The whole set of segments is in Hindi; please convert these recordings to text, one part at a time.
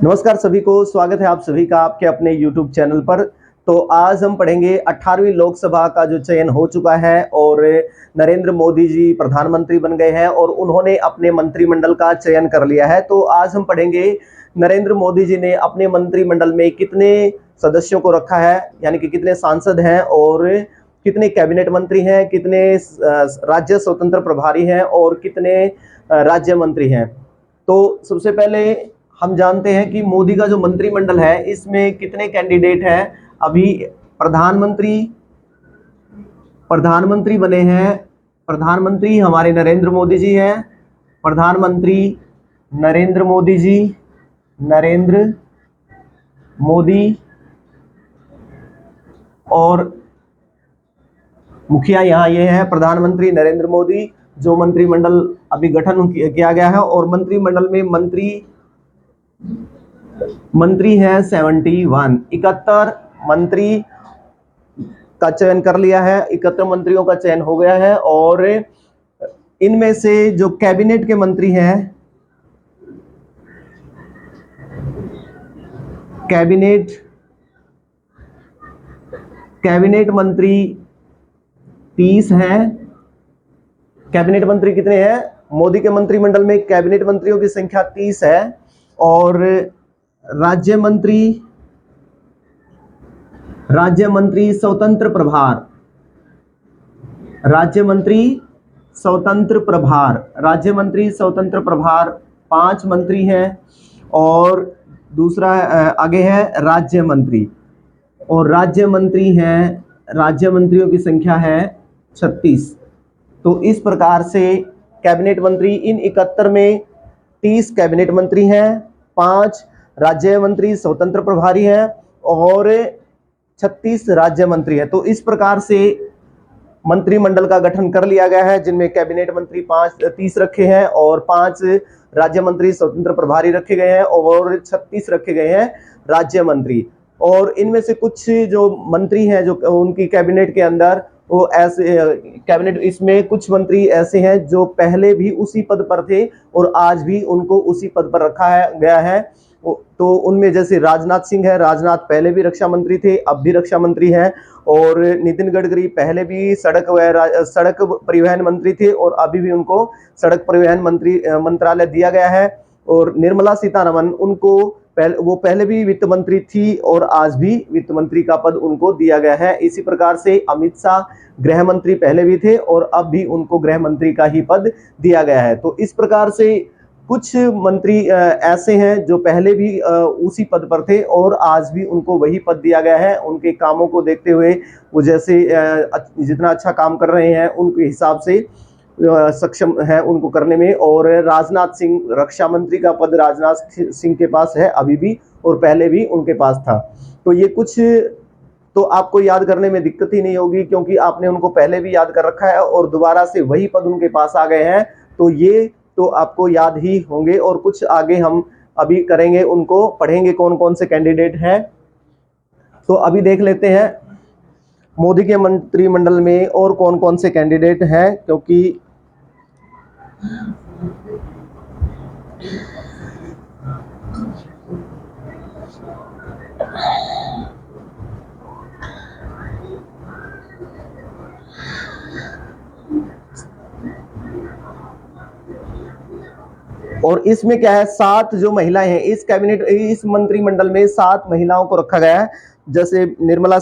नमस्कार सभी को, स्वागत है आप सभी का आपके अपने YouTube चैनल पर। तो आज हम पढ़ेंगे 18वीं लोकसभा का जो चयन हो चुका है और नरेंद्र मोदी जी प्रधानमंत्री बन गए हैं और उन्होंने अपने मंत्रिमंडल का चयन कर लिया है। तो आज हम पढ़ेंगे नरेंद्र मोदी जी ने अपने मंत्रिमंडल में कितने सदस्यों को रखा है, यानी कि कितने सांसद हैं और कितने कैबिनेट मंत्री हैं, कितने राज्य स्वतंत्र प्रभारी हैं और कितने राज्य मंत्री हैं। तो सबसे पहले हम जानते हैं कि मोदी का जो मंत्रिमंडल है इसमें कितने कैंडिडेट हैं। अभी प्रधानमंत्री बने हैं, प्रधानमंत्री हमारे नरेंद्र मोदी जी हैं। प्रधानमंत्री नरेंद्र मोदी और मुखिया यहाँ ये है प्रधानमंत्री नरेंद्र मोदी, जो मंत्रिमंडल अभी गठन किया गया है। और मंत्रिमंडल में मंत्री है 71 मंत्री का चयन कर लिया है, 71 मंत्रियों का चयन हो गया है। और इनमें से जो कैबिनेट के मंत्री हैं, कैबिनेट मंत्री 30 हैं। कैबिनेट मंत्री कितने हैं? मोदी के मंत्रिमंडल में कैबिनेट मंत्रियों की संख्या 30 है। और राज्य मंत्री स्वतंत्र प्रभार 5 मंत्री हैं। और दूसरा आगे है राज्य मंत्री, और राज्य मंत्रियों की संख्या है 36। तो इस प्रकार से कैबिनेट मंत्री, इन 71 में 30 कैबिनेट मंत्री हैं, 5 राज्य मंत्री स्वतंत्र प्रभारी हैं और 36 राज्य मंत्री हैं। तो इस प्रकार से मंत्रिमंडल का गठन कर लिया गया है, जिनमें कैबिनेट मंत्री 30 रखे हैं और 5 राज्य मंत्री स्वतंत्र प्रभारी रखे गए हैं और 36 रखे गए हैं राज्य मंत्री। और इनमें से कुछ जो मंत्री हैं जो उनकी कैबिनेट के अंदर, वो ऐसे कैबिनेट, इसमें कुछ मंत्री ऐसे हैं जो पहले भी उसी पद पर थे और आज भी उनको उसी पद पर रखा गया है। तो उनमें जैसे राजनाथ सिंह है, राजनाथ पहले भी रक्षा मंत्री थे, अब भी रक्षा मंत्री हैं। और नितिन गडकरी पहले भी सड़क परिवहन मंत्री थे और अभी भी उनको सड़क परिवहन मंत्रालय दिया गया है। और निर्मला सीतारमण, वो पहले भी वित्त मंत्री थी और आज भी वित्त मंत्री का पद उनको दिया गया है। इसी प्रकार से अमित शाह गृह मंत्री पहले भी थे और अब भी उनको गृह मंत्री का ही पद दिया गया है। तो इस प्रकार से कुछ मंत्री ऐसे हैं जो पहले भी उसी पद पर थे और आज भी उनको वही पद दिया गया है। उनके कामों को देखते हुए वो जैसे जितना अच्छा काम कर रहे हैं उनके हिसाब से सक्षम है उनको करने में। और राजनाथ सिंह, रक्षा मंत्री का पद राजनाथ सिंह के पास है अभी भी और पहले भी उनके पास था। तो ये कुछ तो आपको याद करने में दिक्कत ही नहीं होगी, क्योंकि आपने उनको पहले भी याद कर रखा है और दोबारा से वही पद उनके पास आ गए हैं। तो ये तो आपको याद ही होंगे। और कुछ आगे हम अभी करेंगे, उनको पढ़ेंगे कौन कौन से कैंडिडेट हैं। तो अभी देख लेते हैं मोदी के मंत्रिमंडल में और कौन कौन से कैंडिडेट हैं, क्योंकि और इसमें क्या है, 7 जो महिलाएं हैं इस मंत्रिमंडल में 7 महिलाओं को रखा गया है। जैसे निर्मला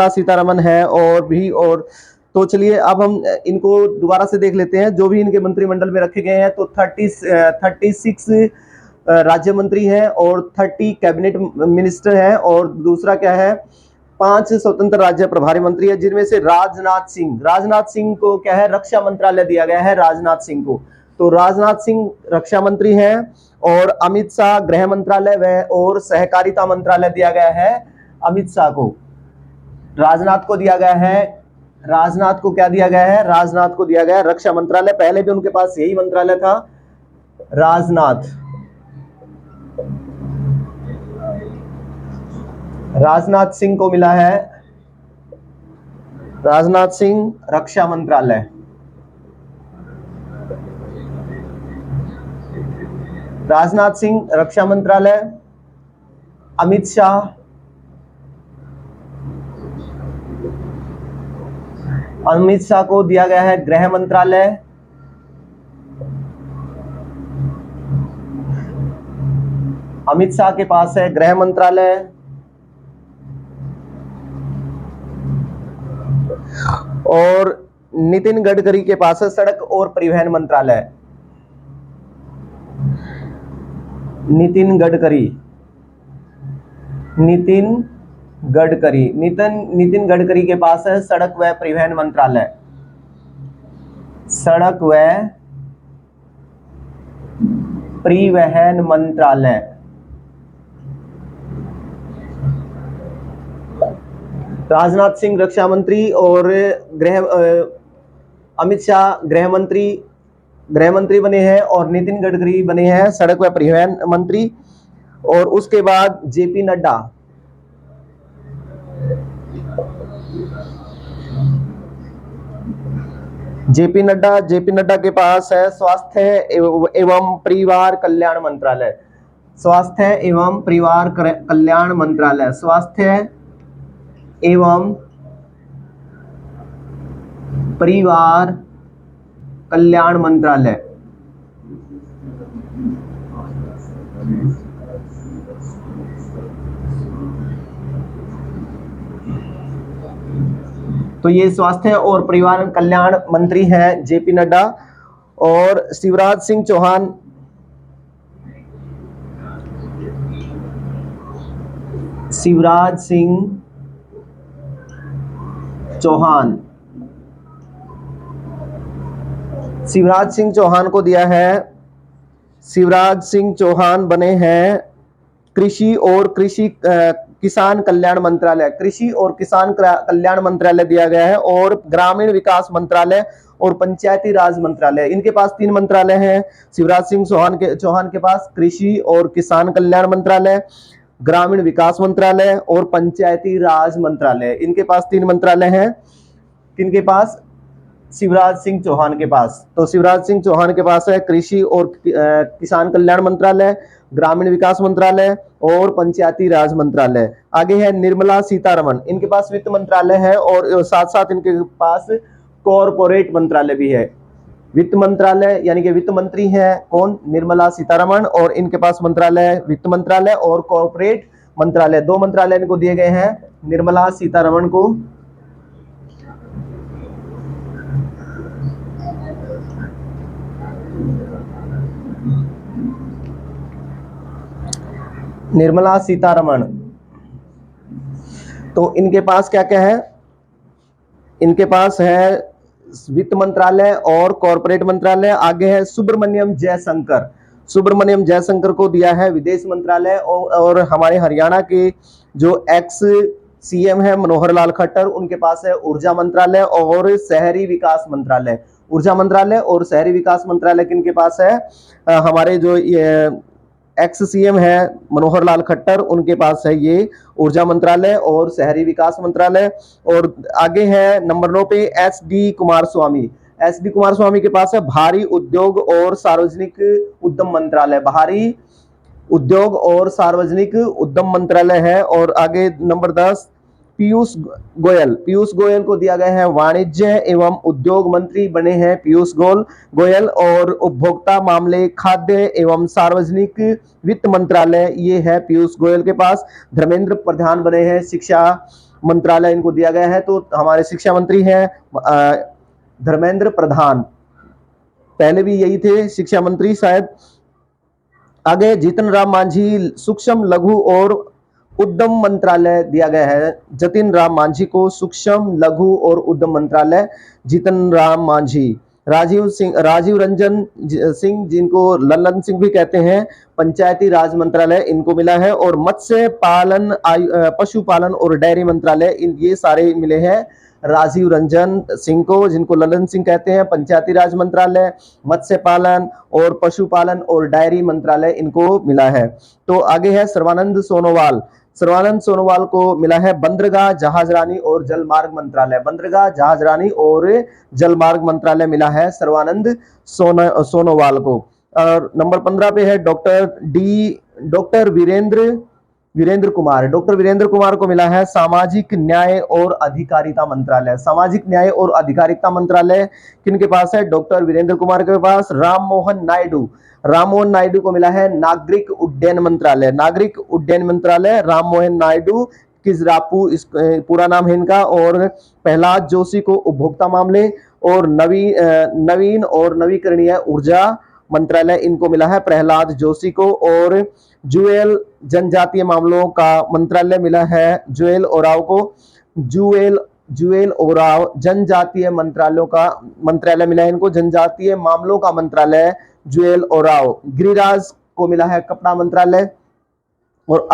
सीतारमण है और भी। और तो चलिए अब हम इनको दोबारा से देख लेते हैं जो भी इनके मंत्रिमंडल में रखे गए हैं। तो 36 राज्य मंत्री हैं और 30 कैबिनेट मिनिस्टर हैं। और दूसरा क्या है, 5 स्वतंत्र राज्य प्रभारी मंत्री है, जिनमें से राजनाथ सिंह को क्या है, रक्षा मंत्रालय दिया गया है राजनाथ सिंह को। तो राजनाथ सिंह रक्षा मंत्री हैं। और अमित शाह गृह मंत्रालय और सहकारिता मंत्रालय दिया गया है अमित शाह को। राजनाथ को दिया गया है, राजनाथ को क्या दिया गया है, राजनाथ को दिया गया है रक्षा मंत्रालय। पहले भी उनके पास यही मंत्रालय था। राजनाथ सिंह को मिला है, राजनाथ सिंह रक्षा मंत्रालय। राजनाथ सिंह रक्षा मंत्रालय, अमित शाह को दिया गया है गृह मंत्रालय, अमित शाह के पास है गृह मंत्रालय, और नितिन गडकरी के पास है सड़क और परिवहन मंत्रालय। नितिन गडकरी के पास है सड़क व परिवहन मंत्रालय, सड़क व परिवहन मंत्रालय। राजनाथ सिंह रक्षा मंत्री और अमित शाह गृह मंत्री बने हैं, और नितिन गडकरी बने हैं सड़क व परिवहन मंत्री। और उसके बाद जेपी नड्डा के पास है स्वास्थ्य एवं परिवार कल्याण मंत्रालय, स्वास्थ्य एवं परिवार कल्याण मंत्रालय, स्वास्थ्य एवं परिवार कल्याण मंत्रालय। तो ये स्वास्थ्य और परिवार कल्याण मंत्री हैं जेपी नड्डा। और शिवराज सिंह चौहान को दिया है, शिवराज सिंह चौहान बने हैं कृषि और किसान कल्याण मंत्रालय, कृषि और किसान कल्याण मंत्रालय दिया गया है। और ग्रामीण विकास मंत्रालय और पंचायती राज मंत्रालय, इनके पास 3 मंत्रालय हैं। शिवराज सिंह चौहान के पास कृषि और किसान कल्याण मंत्रालय, ग्रामीण विकास मंत्रालय और पंचायती राज मंत्रालय, इनके पास 3 मंत्रालय हैं। किनके पास? शिवराज सिंह चौहान के पास। तो शिवराज सिंह चौहान के पास है कृषि और किसान कल्याण मंत्रालय, ग्रामीण विकास मंत्रालय और पंचायती राज मंत्रालय। आगे है निर्मला सीतारमण, इनके पास वित्त मंत्रालय है और साथ साथ इनके पास कॉरपोरेट मंत्रालय भी है। वित्त मंत्रालय यानी कि वित्त मंत्री है कौन? निर्मला सीतारमण, और इनके पास मंत्रालय वित्त मंत्रालय और कॉरपोरेट मंत्रालय, 2 मंत्रालय इनको दिए गए हैं निर्मला सीतारमण को। निर्मला सीतारमण, तो इनके पास क्या क्या है? इनके पास है वित्त मंत्रालय और कॉरपोरेट मंत्रालय। आगे है सुब्रमण्यम जयशंकर को दिया है विदेश मंत्रालय। और हमारे हरियाणा के जो एक्स सीएम है मनोहर लाल खट्टर, उनके पास है ऊर्जा मंत्रालय और शहरी विकास मंत्रालय। ऊर्जा मंत्रालय और शहरी विकास मंत्रालय किनके पास है? हमारे जो एक्स सीएम है मनोहर लाल खट्टर, उनके पास है ये ऊर्जा मंत्रालय और शहरी विकास मंत्रालय। और आगे है नंबर 9 पे एस डी कुमार स्वामी के पास है भारी उद्योग और सार्वजनिक उद्यम मंत्रालय, भारी उद्योग और सार्वजनिक उद्यम मंत्रालय है। और आगे नंबर 10 पीयूष गोयल को दिया गया है वाणिज्य एवं उद्योग मंत्री बने हैं पीयूष गोयल। और उपभोक्ता मामले, खाद्य एवं सार्वजनिक वित्त मंत्रालय ये है पीयूष गोयल के पास। धर्मेंद्र प्रधान बने हैं शिक्षा मंत्रालय, इनको दिया गया है। तो हमारे शिक्षा मंत्री हैं धर्मेंद्र प्रधान, पहले भी यही थे शिक्षा मंत्री शायद। आगे जीतन राम मांझी सूक्ष्म लघु और उद्यम मंत्रालय दिया गया है, जतिन राम मांझी को सूक्ष्म लघु और उद्यम मंत्रालय, जीतन राम मांझी। राजीव रंजन सिंह, जिनको ललन सिंह भी कहते हैं, पंचायती राज मंत्रालय इनको मिला है। और मत्स्य पालन, पशुपालन और डेयरी मंत्रालय, ये सारे मिले हैं राजीव रंजन सिंह को, जिनको ललन सिंह कहते हैं। पंचायती राज मंत्रालय, मत्स्य पालन और पशुपालन और डेयरी मंत्रालय इनको मिला है। तो आगे है सर्बानंद सोनोवाल को मिला है बंदरगाह, जहाजरानी और जलमार्ग मंत्रालय, बंदरगाह, जहाजरानी और जलमार्ग मंत्रालय मिला है सर्बानंद सोनोवाल को। और नंबर 15 पे है डॉक्टर वीरेंद्र कुमार। डॉक्टर वीरेंद्र कुमार को मिला है सामाजिक न्याय और अधिकारिता मंत्रालय। सामाजिक न्याय और अधिकारिता मंत्रालय किनके पास है? डॉक्टर वीरेंद्र कुमार के पास। राम मोहन नायडू को मिला है नागरिक उड्डयन मंत्रालय। नागरिक उड्डयन मंत्रालय राम मोहन नायडू किजरापू इस पूरा नाम है इनका। और प्रहलाद जोशी को उपभोक्ता मामले और नवीन और नवीकरणीय ऊर्जा मंत्रालय इनको मिला है प्रहलाद जोशी को। और जुएल जनजातीय मामलों का मंत्रालय मिला है जुएल ओराव को। जुएल ओराव जनजातीय मंत्रालयों का मंत्रालय मिला है इनको, जनजातीय मामलों का मंत्रालय जुएल ओराव। गिरिराज को मिला है कपड़ा मंत्रालय। और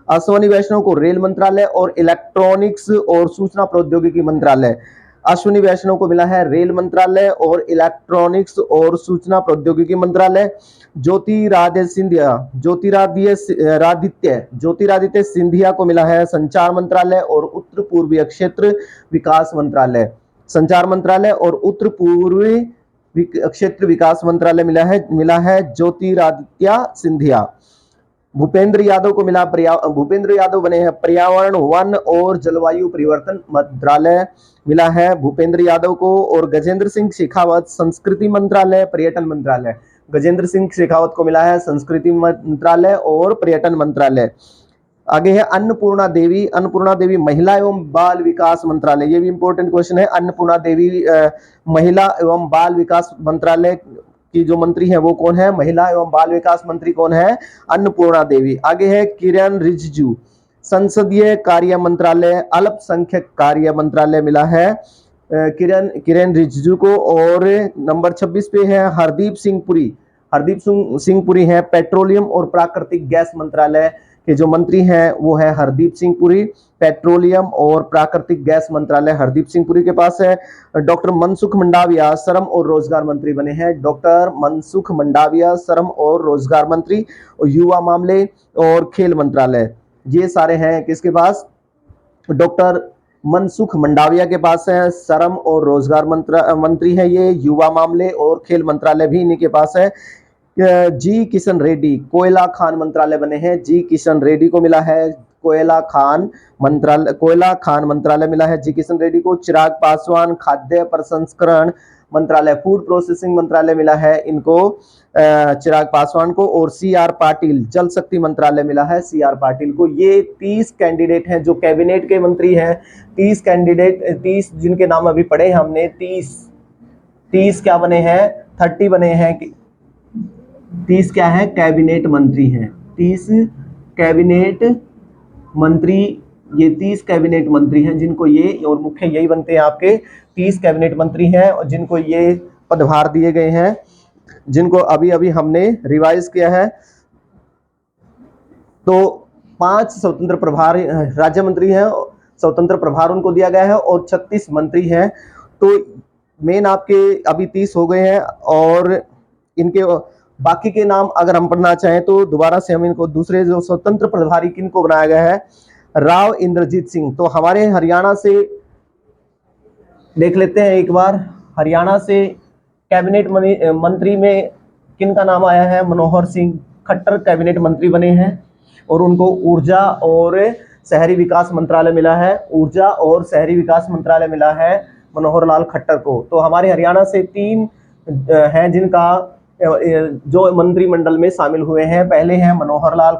अश्विनी वैष्णव को रेल मंत्रालय और इलेक्ट्रॉनिक्स और सूचना प्रौद्योगिकी मंत्रालय। अश्विनी वैष्णव को मिला है रेल मंत्रालय और इलेक्ट्रॉनिक्स और सूचना प्रौद्योगिकी मंत्रालय। ज्योतिरादित्य सिंधिया को मिला है संचार मंत्रालय और उत्तर पूर्वीय क्षेत्र विकास मंत्रालय। संचार मंत्रालय और उत्तर पूर्वी क्षेत्र विकास मंत्रालय मिला है ज्योतिरादित्य सिंधिया। भूपेंद्र यादव बने हैं पर्यावरण वन और जलवायु परिवर्तन मंत्रालय मिला है भूपेंद्र यादव को। और गजेंद्र सिंह शेखावत संस्कृति मंत्रालय पर्यटन मंत्रालय। गजेंद्र सिंह शेखावत को मिला है संस्कृति मंत्रालय और पर्यटन मंत्रालय। आगे है अन्नपूर्णा देवी महिला एवं बाल विकास मंत्रालय। ये भी इंपॉर्टेंट क्वेश्चन है। अन्नपूर्णा देवी महिला एवं बाल विकास मंत्रालय की जो मंत्री है वो कौन है? महिला एवं बाल विकास मंत्री कौन है? अन्नपूर्णा देवी। आगे है किरण रिजिजू संसदीय कार्य मंत्रालय अल्पसंख्यक कार्य मंत्रालय मिला है किरण रिजिजू को। और नंबर 26 पे है हरदीप सिंह पुरी है पेट्रोलियम और प्राकृतिक गैस मंत्रालय के जो मंत्री हैं वो है हरदीप सिंह पुरी। पेट्रोलियम और प्राकृतिक गैस मंत्रालय हरदीप सिंह पुरी के पास है। डॉक्टर मनसुख मंडाविया श्रम और रोजगार मंत्री बने हैं। डॉक्टर मनसुख मंडाविया श्रम और रोजगार मंत्री। और युवा मामले और खेल मंत्रालय ये सारे हैं किसके पास? डॉक्टर मनसुख मंडाविया के पास है। श्रम और रोजगार मंत्री है ये। युवा मामले और खेल मंत्रालय भी इन्हीं के पास है। जी किशन रेड्डी कोयला खान मंत्रालय बने हैं। जी किशन रेड्डी को मिला है कोयला खान मंत्रालय मिला है जी किशन रेड्डी को। चिराग पासवान खाद्य प्रसंस्करण मंत्रालय फूड प्रोसेसिंग मंत्रालय मिला है इनको चिराग पासवान को। और CR पाटिल जल शक्ति मंत्रालय मिला है CR पाटिल को। ये 30 कैंडिडेट हैं जो कैबिनेट के मंत्री हैं। 30 जिनके नाम अभी पढ़े हमने 30 क्या बने हैं? 30 बने हैं। 30 क्या है? कैबिनेट मंत्री हैं। 30 कैबिनेट मंत्री, ये 30 कैबिनेट मंत्री हैं जिनको ये और मुख्य यही बनते हैं आपके 30 कैबिनेट मंत्री हैं और जिनको ये पदभार दिए गए हैं, जिनको अभी अभी हमने रिवाइज किया है। तो 5 स्वतंत्र प्रभार राज्य मंत्री हैं, स्वतंत्र प्रभार उनको दिया गया है और 36 मंत्री हैं। तो मेन आपके अभी 30 हो गए हैं और इनके बाकी के नाम अगर हम पढ़ना चाहें तो दोबारा से हम इनको दूसरे जो स्वतंत्र प्रभारी किनको बनाया गया है? राव इंद्रजीत सिंह। तो हमारे हरियाणा से देख लेते हैं एक बार। हरियाणा से कैबिनेट मंत्री में किनका नाम आया है? मनोहर सिंह खट्टर कैबिनेट मंत्री बने हैं और उनको ऊर्जा और शहरी विकास मंत्रालय मिला है। ऊर्जा और शहरी विकास मंत्रालय मिला है मनोहर लाल खट्टर को। तो हमारे हरियाणा से 3 हैं जिनका जो मंत्रिमंडल में शामिल हुए हैं। पहले हैं मनोहर लाल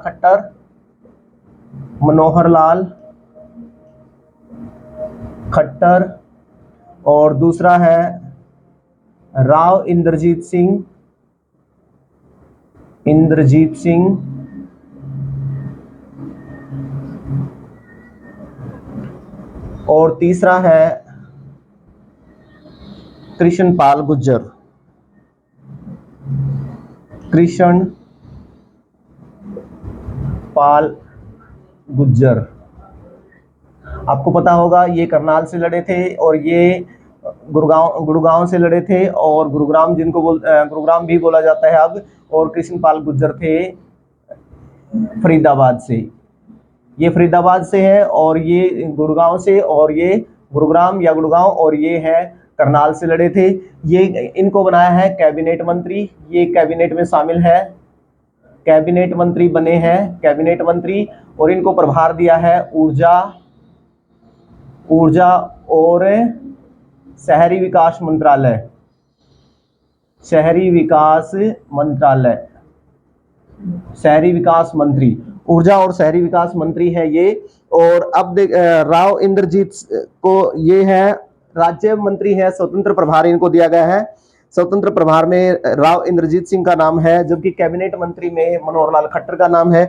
खट्टर और दूसरा है राव इंद्रजीत सिंह और तीसरा है कृष्ण पाल गुज्जर। आपको पता होगा ये करनाल से लड़े थे और ये गुड़गांव से लड़े थे और गुरुग्राम गुरुग्राम भी बोला जाता है अब। और कृष्णपाल गुज्जर थे फरीदाबाद से। ये फरीदाबाद से है और ये गुड़गांव से और ये गुरुग्राम या गुड़गांव और ये है करनाल से लड़े थे। ये इनको बनाया है कैबिनेट मंत्री, ये कैबिनेट में शामिल है, कैबिनेट मंत्री बने हैं, कैबिनेट मंत्री। और इनको प्रभार दिया है ऊर्जा और शहरी विकास मंत्रालय, शहरी विकास मंत्रालय, शहरी विकास मंत्री, ऊर्जा और शहरी विकास मंत्री है ये। और अब देख राव इंद्रजीत को, ये है राज्य मंत्री है, स्वतंत्र प्रभार इनको दिया गया है। स्वतंत्र प्रभार में राव इंद्रजीत सिंह का नाम है, जबकि कैबिनेट मंत्री में मनोहर लाल खट्टर का नाम है।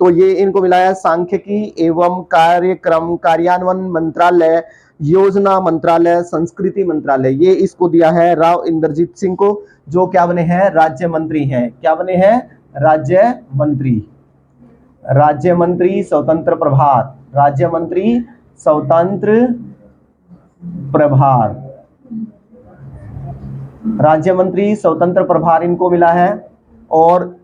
तो ये इनको मिला है सांख्यिकी एवं कार्यक्रम कार्यान्वयन मंत्रालय, योजना मंत्रालय, संस्कृति मंत्रालय, ये इसको दिया है राव इंद्रजीत सिंह को, जो क्या बने हैं, राज्य मंत्री हैं। क्या बने हैं, राज्य मंत्री। राज्य मंत्री स्वतंत्र प्रभार, राज्य मंत्री स्वतंत्र प्रभार, राज्य मंत्री स्वतंत्र प्रभार इनको मिला है। और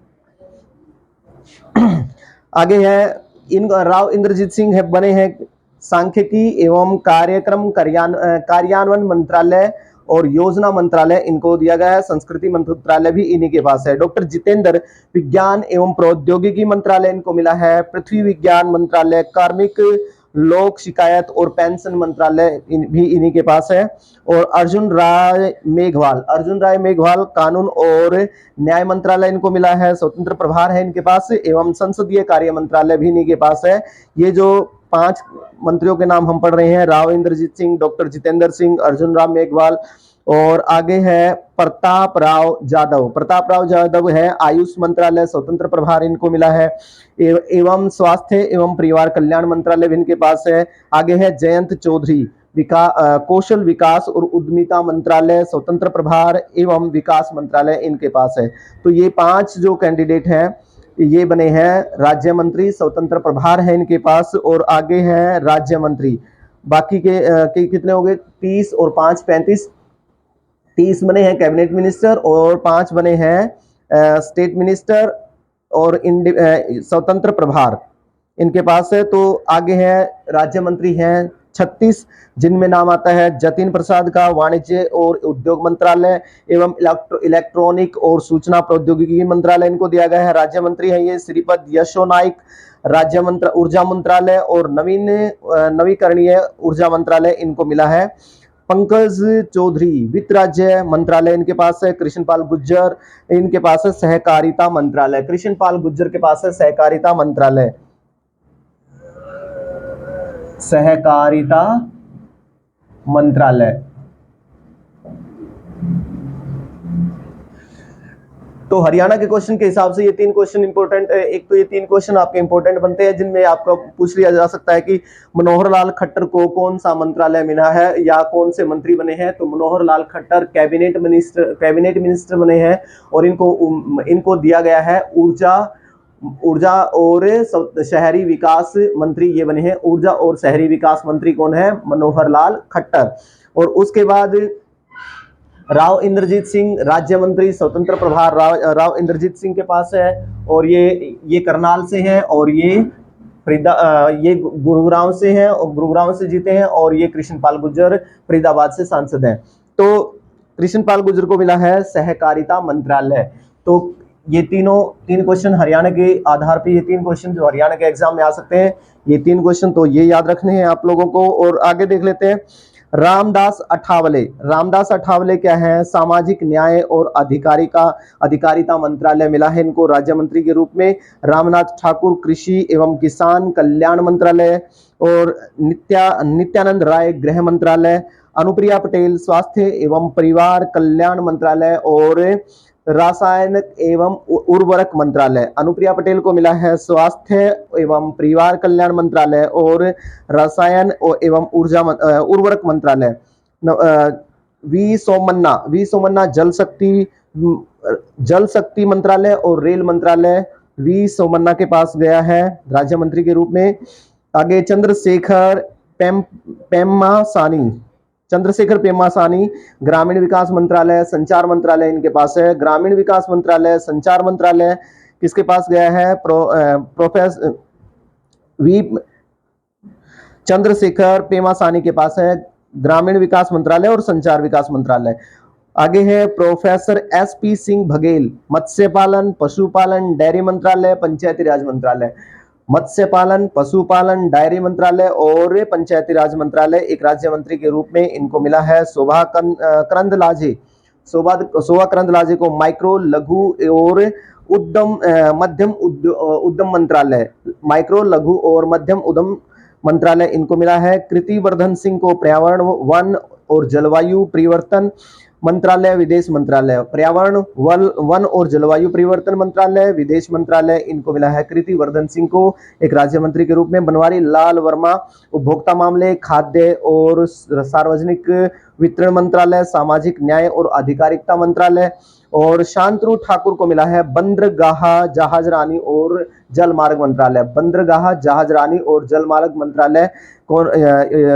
आगे है, इन राव इंद्रजीत सिंह है बने हैं सांख्यिकी एवं कार्यक्रम कार्यान्वयन मंत्रालय और योजना मंत्रालय इनको दिया गया है। संस्कृति मंत्रालय भी इन्हीं के पास है। डॉक्टर जितेंद्र विज्ञान एवं प्रौद्योगिकी मंत्रालय इनको मिला है। पृथ्वी विज्ञान मंत्रालय, कार्मिक लोक शिकायत और पेंशन मंत्रालय भी इन्हीं के पास है। और अर्जुन राय मेघवाल कानून और न्याय मंत्रालय इनको मिला है, स्वतंत्र प्रभार है इनके पास। एवं संसदीय कार्य मंत्रालय भी इन्हीं के पास है। ये जो 5 मंत्रियों के नाम हम पढ़ रहे हैं, राव इंद्रजीत सिंह, डॉक्टर जितेंद्र सिंह, अर्जुन राम मेघवाल, और आगे है प्रताप राव जाधव है आयुष मंत्रालय, स्वतंत्र प्रभार इनको मिला है। एवं स्वास्थ्य एवं परिवार कल्याण मंत्रालय भी इनके पास है। आगे है जयंत चौधरी कौशल विकास और उद्यमिता मंत्रालय, स्वतंत्र प्रभार एवं विकास मंत्रालय इनके पास है। तो ये 5 जो कैंडिडेट हैं ये बने हैं राज्य मंत्री, स्वतंत्र प्रभार है इनके पास, और आगे है राज्य मंत्री। बाकी के कितने हो गए, 30 और 5 35, 30 बने हैं कैबिनेट मिनिस्टर और 5 बने हैं स्टेट मिनिस्टर और स्वतंत्र प्रभार इनके पास है। तो आगे है राज्य मंत्री हैं 36, जिनमें नाम आता है जतिन प्रसाद का वाणिज्य और उद्योग मंत्रालय एवं इलेक्ट्रॉनिक और सूचना प्रौद्योगिकी मंत्रालय इनको दिया गया है। राज्य मंत्री है ये श्रीपद यशो नाइक, राज्य ऊर्जा मंत्रालय और नवीकरणीय ऊर्जा मंत्रालय इनको मिला है। पंकज चौधरी वित्त राज्य मंत्रालय इनके पास है। कृष्णपाल गुर्जर इनके पास है सहकारिता मंत्रालय, कृष्णपाल गुर्जर के पास है सहकारिता मंत्रालय, सहकारिता मंत्रालय। तो हरियाणा के क्वेश्चन के हिसाब से ये 3 क्वेश्चन इंपॉर्टेंट, एक तो ये 3 क्वेश्चन आपके इंपॉर्टेंट बनते हैं, जिनमें आपको पूछ लिया जा सकता है कि मनोहर लाल खट्टर को कौन सा मंत्रालय मिला है या कौन से मंत्री बने हैं। तो मनोहर लाल खट्टर कैबिनेट मिनिस्टर बने हैं और इनको दिया गया है ऊर्जा और शहरी विकास मंत्री ये बने हैं। ऊर्जा और शहरी विकास मंत्री कौन है, मनोहर लाल खट्टर। और उसके बाद राव इंद्रजीत सिंह राज्य मंत्री, स्वतंत्र प्रभार राव इंद्रजीत सिंह के पास है, और ये करनाल से हैं, और ये गुरुग्राम से हैं और गुरुग्राम से जीते हैं, और ये कृष्णपाल गुर्जर फरीदाबाद से सांसद हैं। तो कृष्णपाल गुर्जर को मिला है सहकारिता मंत्रालय। तो ये 3 क्वेश्चन हरियाणा के आधार पे, ये 3 क्वेश्चन जो हरियाणा के एग्जाम में आ सकते हैं, ये 3 क्वेश्चन तो ये याद रखने हैं आप लोगों को। और आगे देख लेते हैं रामदास अठावले क्या है, सामाजिक न्याय और अधिकारिता मंत्रालय मिला है इनको राज्य मंत्री के रूप में। रामनाथ ठाकुर कृषि एवं किसान कल्याण मंत्रालय, और नित्यानंद राय गृह मंत्रालय, अनुप्रिया पटेल स्वास्थ्य एवं परिवार कल्याण मंत्रालय और रासायनिक एवं उर्वरक मंत्रालय। अनुप्रिया पटेल को मिला है स्वास्थ्य एवं परिवार कल्याण मंत्रालय और रसायन एवं उर्वरक मंत्रालय। वी सोमन्ना जल शक्ति मंत्रालय और रेल मंत्रालय वी सोमन्ना के पास गया है राज्य मंत्री के रूप में। आगे चंद्रशेखर पेम्मासानी ग्रामीण विकास मंत्रालय, संचार मंत्रालय इनके पास है। ग्रामीण विकास मंत्रालय, संचार मंत्रालय किसके पास गया है, प्रोफेसर वी चंद्रशेखर पेम्मासानी के पास है। ग्रामीण विकास मंत्रालय और संचार विकास मंत्रालय। आगे है प्रोफेसर SP सिंह बघेल, मत्स्य पालन, पशुपालन, डेयरी मंत्रालय, पंचायती राज मंत्रालय। मत्स्य पालन, पशुपालन, डेयरी मंत्रालय और पंचायती राज मंत्रालय एक राज्य मंत्री के रूप में इनको मिला है। शोभा करंदलाजे, शोभा करंदलाजे को माइक्रो, लघु और मध्यम उद्यम मंत्रालय, माइक्रो, लघु और मध्यम उद्यम मंत्रालय इनको मिला है। कृति वर्धन सिंह को पर्यावरण, वन और जलवायु परिवर्तन मंत्रालय, विदेश मंत्रालय, पर्यावरण, वन और जलवायु परिवर्तन मंत्रालय, विदेश मंत्रालय इनको मिला है कृति वर्धन सिंह को एक राज्य मंत्री के रूप में। बनवारी लाल वर्मा उपभोक्ता मामले, खाद्य और सार्वजनिक वितरण मंत्रालय, सामाजिक न्याय और अधिकारिता मंत्रालय। और शांतनु ठाकुर को मिला है बंदरगाह, जहाजरानी और जलमार्ग मंत्रालय। बंदरगाह, जहाजरानी और जलमार्ग मंत्रालय को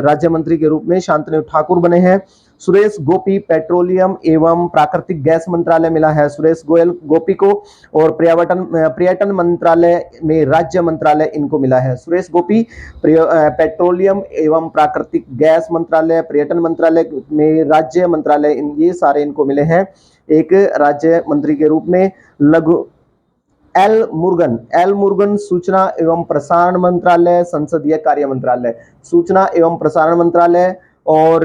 राज्य मंत्री के रूप में शांतनु ठाकुर बने हैं। सुरेश गोपी पेट्रोलियम एवं प्राकृतिक गैस मंत्रालय मिला है सुरेश गोपी को। और पर्यटन मंत्रालय में राज्य मंत्रालय इनको मिला है। सुरेश गोपी पेट्रोलियम एवं प्राकृतिक गैस मंत्रालय, पर्यटन मंत्रालय में राज्य मंत्रालय, ये सारे इनको मिले हैं एक राज्य मंत्री के रूप में। लघु एल मुरुगन सूचना एवं प्रसारण मंत्रालय, संसदीय कार्य मंत्रालय, सूचना एवं प्रसारण मंत्रालय और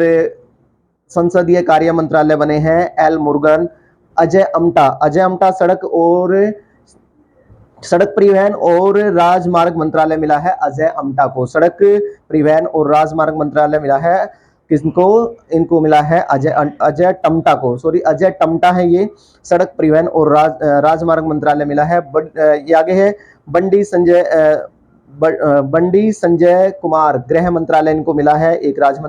संसदीय कार्य मंत्रालय बने हैं एल मुरुगन। अजय अमटा सड़क परिवहन और राजमार्ग मंत्रालय मिला है अजय अमटा को। सड़क परिवहन और राजमार्ग मंत्रालय मिला है किसको? इनको मिला है अजय टम्टा को। सॉरी, अजय टम्टा है ये। सड़क परिवहन और राजमार्ग मंत्रालय मिला है। ये आगे है बंडी संजय कुमार, गृह मंत्रालय इनको मिला है एक राज्य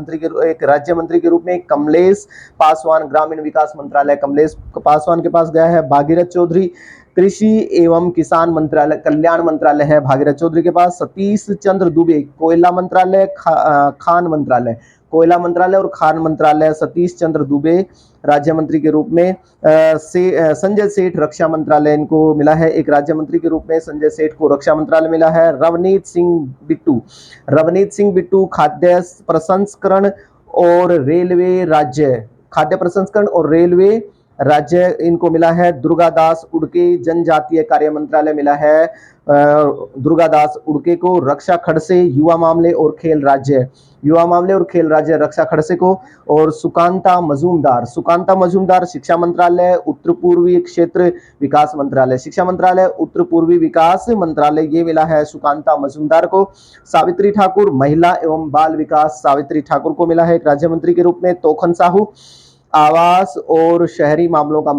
मंत्री के रूप में। कमलेश पासवान, ग्रामीण विकास मंत्रालय, कमलेश पासवान के पास गया है। भागीरथ चौधरी, कृषि एवं किसान मंत्रालय, कल्याण मंत्रालय है भागीरथ चौधरी के पास। सतीश चंद्र दुबे, कोयला मंत्रालय, खान मंत्रालय, कोयला मंत्रालय और खान मंत्रालय, सतीश चंद्र दुबे राज्य मंत्री के रूप में। संजय सेठ, रक्षा मंत्रालय इनको मिला है एक राज्य मंत्री के रूप में। संजय सेठ को रक्षा मंत्रालय मिला है। रवनीत सिंह बिट्टू, खाद्य प्रसंस्करण और रेलवे राज्य, खाद्य प्रसंस्करण और रेलवे राज्य इनको मिला है। दुर्गादास उड़के, जनजातीय कार्य मंत्रालय मिला है दुर्गादास उड़के को। रक्षा खड़से, युवा मामले और खेल राज्य, रक्षा खड़से को। और सुकांता मजूमदार, शिक्षा मंत्रालय, उत्तर पूर्वी क्षेत्र विकास मंत्रालय, शिक्षा मंत्रालय, उत्तर पूर्वी विकास मंत्रालय, ये मिला है सुकांता मजूमदार को। सावित्री ठाकुर, महिला एवं बाल विकास, सावित्री ठाकुर को मिला है एक राज्य मंत्री के रूप में। तोखन साहू, आवास और शहरी मामलों का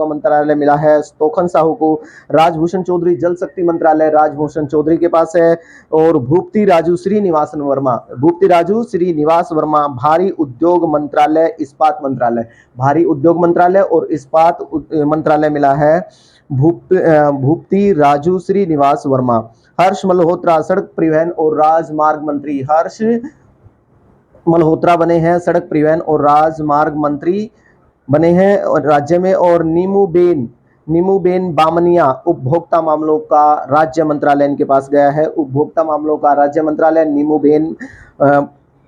मंत्रालय मिला है तोखन साहू को। राजभूषण चौधरी, जल शक्ति मंत्रालय, राजभूषण चौधरी के पास है। और भूपति राजू श्रीनिवास वर्मा, भारी उद्योग मंत्रालय, इस्पात मंत्रालय और इस्पात मंत्रालय मिला है भूपति राजू श्रीनिवास वर्मा। हर्ष मल्होत्रा, सड़क परिवहन और राजमार्ग मंत्री, हर्ष मल्होत्रा बने हैं सड़क परिवहन और राजमार्ग मंत्री बने हैं राज्य में। और नीमूबेन बामनिया, उपभोक्ता मामलों का राज्य मंत्रालय इनके पास गया है। उपभोक्ता मामलों का राज्य मंत्रालय नीमूबेन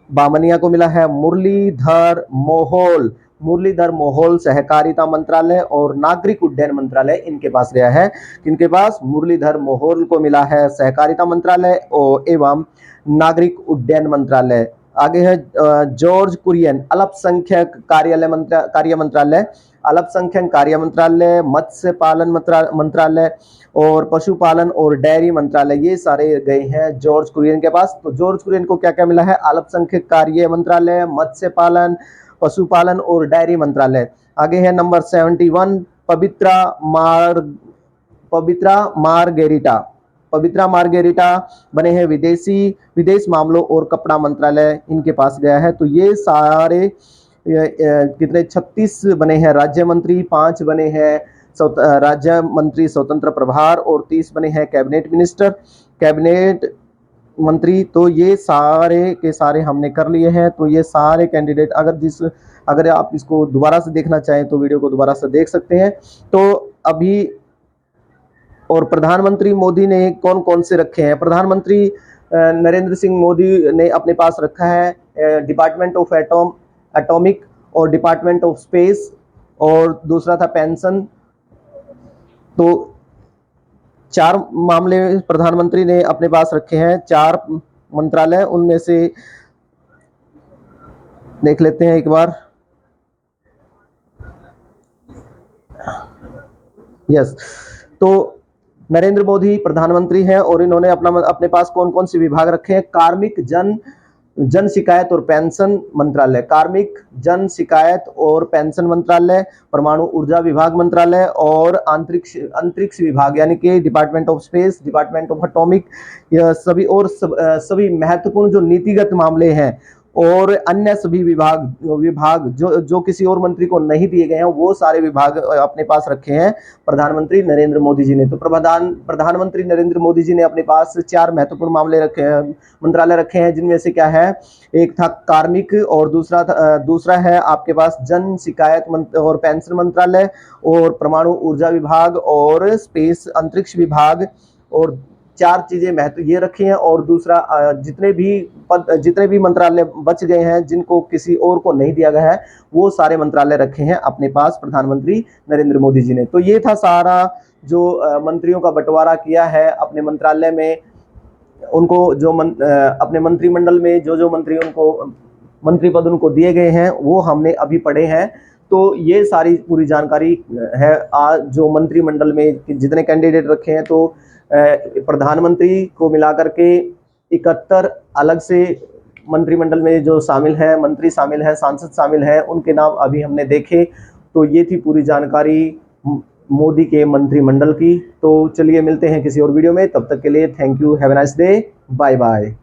बामनिया को मिला है। मुरलीधर मोहोल, सहकारिता मंत्रालय और नागरिक उड्डयन मंत्रालय इनके पास गया है। किनके पास? मुरलीधर मोहोल को मिला है सहकारिता मंत्रालय एवं नागरिक उड्डयन मंत्रालय। आगे है जॉर्ज कुरियन, अल्पसंख्यक कार्य मंत्रालय, मत्स्य पालन मंत्रालय और पशुपालन और डेयरी मंत्रालय, ये सारे गए हैं जॉर्ज कुरियन के पास। तो जॉर्ज कुरियन को क्या क्या मिला है? अल्पसंख्यक कार्य मंत्रालय, मत्स्य पालन, पशुपालन और डेयरी मंत्रालय। आगे है नंबर 71 पवित्रा मार्गेरिटा बने हैं विदेश मामलों और कपड़ा मंत्रालय इनके पास गया है। तो ये सारे कितने 36 बने हैं राज्य मंत्री, 5 बने हैं राज्य मंत्री स्वतंत्र प्रभार और 30 बने हैं कैबिनेट मंत्री। तो ये सारे के सारे हमने कर लिए हैं। तो ये सारे कैंडिडेट अगर आप इसको दोबारा से देखना चाहें तो वीडियो को दोबारा से देख सकते हैं। तो अभी और प्रधानमंत्री मोदी ने कौन कौन से रखे हैं? प्रधानमंत्री नरेंद्र सिंह मोदी ने अपने पास रखा है डिपार्टमेंट ऑफ एटॉमिक और डिपार्टमेंट ऑफ स्पेस, और दूसरा था पेंशन। तो 4 मामले प्रधानमंत्री ने अपने पास रखे हैं, 4 मंत्रालय। उनमें से देख लेते हैं एक बार। यस, तो नरेंद्र मोदी प्रधानमंत्री हैं और इन्होंने अपने पास कौन कौन से विभाग रखे हैं? कार्मिक, जन शिकायत और पेंशन मंत्रालय, कार्मिक जन शिकायत और पेंशन मंत्रालय, परमाणु ऊर्जा विभाग मंत्रालय, और अंतरिक्ष विभाग यानी कि department of space, department of atomic, यह सभी और सभी महत्वपूर्ण जो नीतिगत मामले हैं और अन्य सभी विभाग जो किसी और मंत्री को नहीं दिए गए हैं, वो सारे विभाग अपने पास रखे हैं प्रधानमंत्री नरेंद्र मोदी जी ने। तो प्रधानमंत्री नरेंद्र मोदी जी ने अपने पास 4 महत्वपूर्ण मामले रखे हैं, मंत्रालय रखे हैं, जिनमें से क्या है? एक था कार्मिक, और दूसरा है आपके पास जन शिकायत और पेंशन मंत्रालय, और परमाणु ऊर्जा विभाग, और स्पेस अंतरिक्ष विभाग, और 4 चीजें महत्व ये रखी हैं। और दूसरा जितने भी मंत्रालय बच गए हैं जिनको किसी और को नहीं दिया गया है, वो सारे मंत्रालय रखे हैं अपने पास प्रधानमंत्री नरेंद्र मोदी जी ने। तो ये था सारा जो मंत्रियों का बंटवारा किया है अपने मंत्रालय में, उनको जो अपने मंत्रिमंडल में जो मंत्री मंत्री पद उनको दिए गए हैं, वो हमने अभी पढ़े हैं। तो ये सारी पूरी जानकारी है आज जो मंत्रिमंडल में जितने कैंडिडेट रखे हैं। तो प्रधानमंत्री को मिलाकर के 71 अलग से मंत्रिमंडल में जो शामिल है, मंत्री शामिल है, सांसद शामिल है, उनके नाम अभी हमने देखे। तो ये थी पूरी जानकारी मोदी के मंत्रिमंडल की। तो चलिए मिलते हैं किसी और वीडियो में, तब तक के लिए thank you, have a nice day, bye bye.